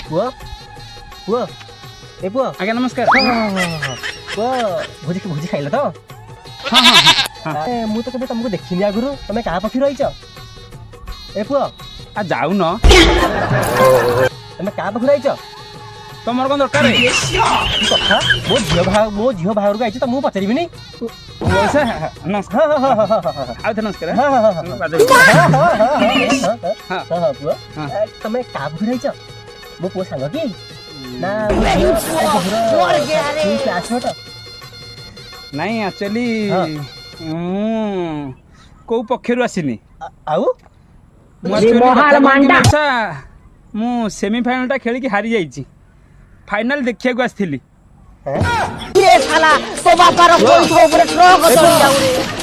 पुआ पुआ ए पुआ आज्ञा नमस्कार। पुआ भोजी भोजी खाइल तो हाँ हाँ हाँ मु तो केबे तुमको देखिनी आगुरु तमे का पखी रहिछ ए पुआ आ जाऊ न तमे का पखी रहिछ तमर कौन दरकार कथा मो झियो भागर को आइछ त मु पचारिबि नि वैसे नमस्कार हां हां हां हां आउ थे नमस्कार हां हां हाँ हां पुआ हाँ। तमे का पखी रहिछ मो पुआ सांग की ना क्लासमेट नहीं एक्चुअली हाँ। को पक्षर आसीनी आउ मु सेमीफाइनल टा खेल की हारी जाइए फाइनल देखिया को आसଥିଲି हैं ये साला तो बापार कोई ऊपर ट्रक चढ़ जाऊ रे